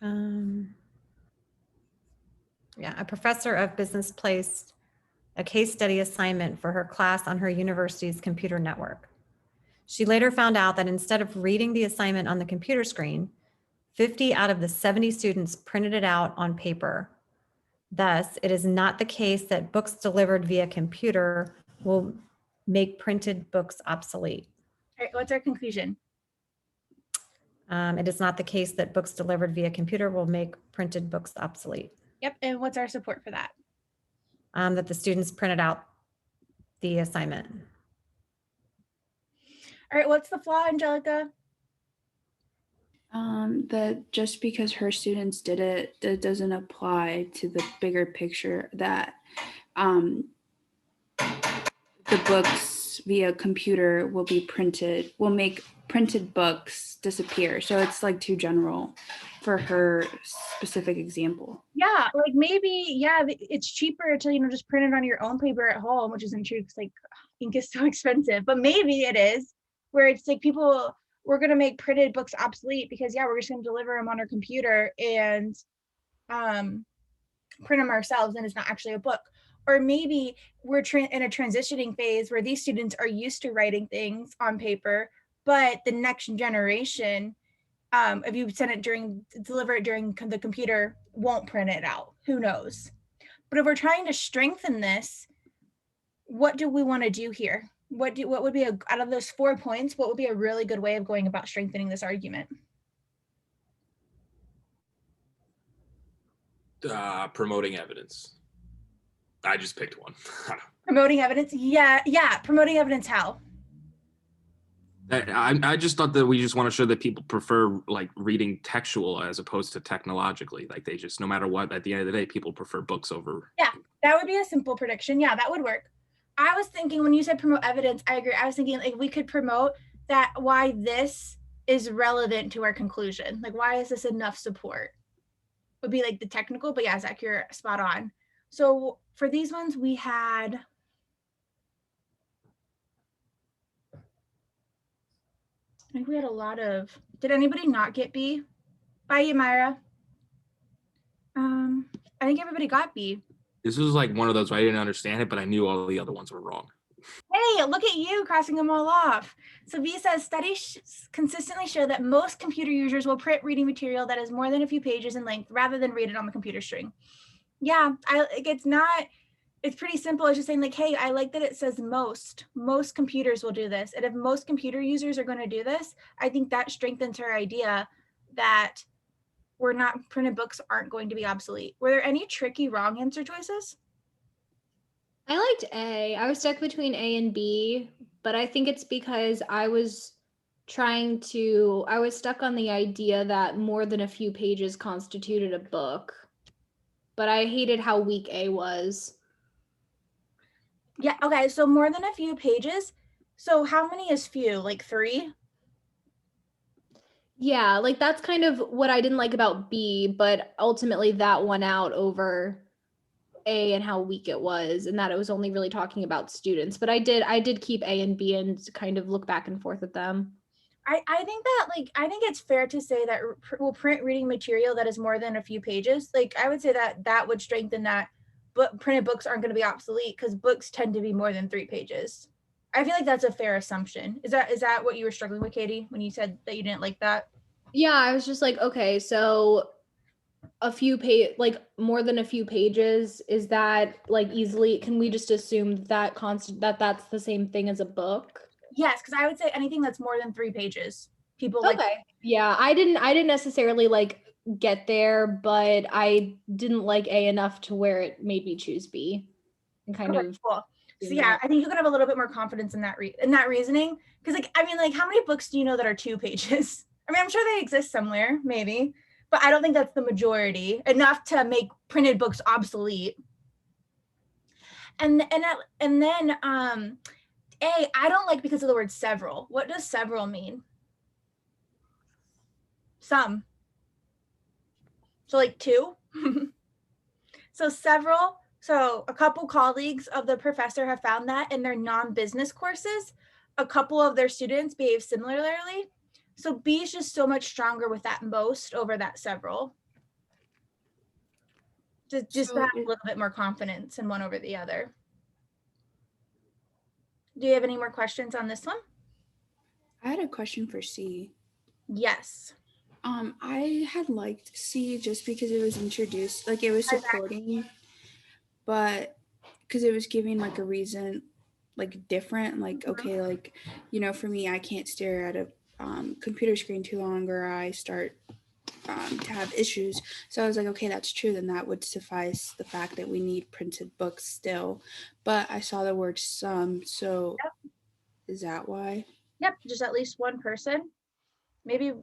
Yeah, a professor of business placed a case study assignment for her class on her university's computer network. She later found out that instead of reading the assignment on the computer screen, 50 out of the 70 students printed it out on paper. Thus, it is not the case that books delivered via computer will make printed books obsolete. All right, what's our conclusion? It is not the case that books delivered via computer will make printed books obsolete. Yep, and what's our support for that? That the students printed out the assignment. All right, what's the flaw, Angelica? That just because her students did it, that doesn't apply to the bigger picture that the books via computer will make printed books disappear. So it's like too general for her specific example. Yeah, like maybe, yeah, it's cheaper to, just print it on your own paper at home, which isn't true because like ink is so expensive, but maybe it is where it's like we're going to make printed books obsolete because we're just going to deliver them on our computer and print them ourselves, and it's not actually a book. Or maybe we're in a transitioning phase where these students are used to writing things on paper, but the next generation, if you deliver it during the computer, won't print it out. Who knows? But if we're trying to strengthen this, what do we want to do here? What would be out of those 4 points, what would be a really good way of going about strengthening this argument? Promoting evidence. I just picked one. Promoting evidence? Yeah. Promoting evidence how? I just thought that we just want to show that people prefer like reading textual as opposed to technologically. Like they just, no matter what, at the end of the day, people prefer books over. Yeah, that would be a simple prediction. Yeah, that would work. I was thinking when you said promote evidence, I agree. I was thinking like we could promote that why this is relevant to our conclusion. Like why is this enough support? Would be like the technical, but yeah, Zach, you're spot on. So for these ones, we had I think we had a lot of, did anybody not get B? By you, Myra. I think everybody got B. This was like one of those where I didn't understand it, but I knew all the other ones were wrong. Hey, look at you crossing them all off. So B says, studies consistently show that most computer users will print reading material that is more than a few pages in length rather than read it on the computer string. Yeah, it's pretty simple. It's just saying like, hey, I like that it says most computers will do this. And if most computer users are going to do this, I think that strengthens her idea that printed books aren't going to be obsolete. Were there any tricky wrong answer choices? I liked A. I was stuck between A and B, but I think it's because I was stuck on the idea that more than a few pages constituted a book, but I hated how weak A was. Yeah, okay, so more than a few pages. So how many is few? Like 3? Yeah, like that's kind of what I didn't like about B, but ultimately that won out over A and how weak it was, and that it was only really talking about students. But I did keep A and B and kind of look back and forth at them. I think it's fair to say that we'll print reading material that is more than a few pages. Like I would say that would strengthen that, but printed books aren't going to be obsolete because books tend to be more than 3 pages. I feel like that's a fair assumption. Is that what you were struggling with, Katie, when you said that you didn't like that? Yeah, I was just like, okay, so more than a few pages, is that like easily, can we just assume that that's the same thing as a book? Yes, because I would say anything that's more than 3 pages, people okay. like. Yeah, I didn't necessarily like get there, but I didn't like A enough to where it made me choose B. And kind of cool. So yeah, I think you could have a little bit more confidence in that reasoning, because like I mean, like how many books do you know that are 2 pages? I mean, I'm sure they exist somewhere, maybe, but I don't think that's the majority, enough to make printed books obsolete. And then A, I don't like because of the word several. What does several mean? Some. So like 2. So several. So a couple colleagues of the professor have found that in their non-business courses, a couple of their students behave similarly. So B is just so much stronger with that most over that several. just So to have a it- little bit more confidence in one over the other. Do you have any more questions on this one? I had a question for C. Yes. I had liked C just because it was introduced, like it was supporting, but because it was giving like a reason, like different, like okay, like for me, I can't stare at a computer screen too long, or I start to have issues. So I was like, okay, that's true. Then that would suffice the fact that we need printed books still. But I saw the word some, so is that why? Yep, just at least one person. Maybe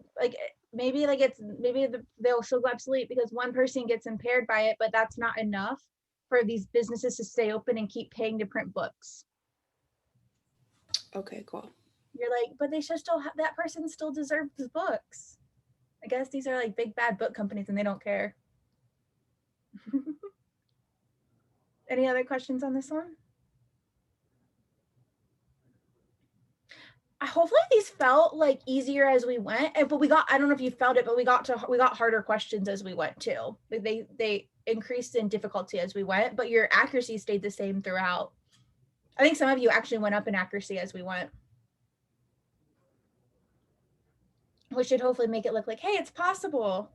they'll still go obsolete because one person gets impaired by it, but that's not enough for these businesses to stay open and keep paying to print books. Okay, cool. You're like, but they should still have, that person still deserves the books. I guess these are like big bad book companies and they don't care. Any other questions on this one? Hopefully these felt like easier as we went, but I don't know if you felt it, but we got harder questions as we went too. Like they increased in difficulty as we went, but your accuracy stayed the same throughout. I think some of you actually went up in accuracy as we went, which should hopefully make it look like, hey, it's possible.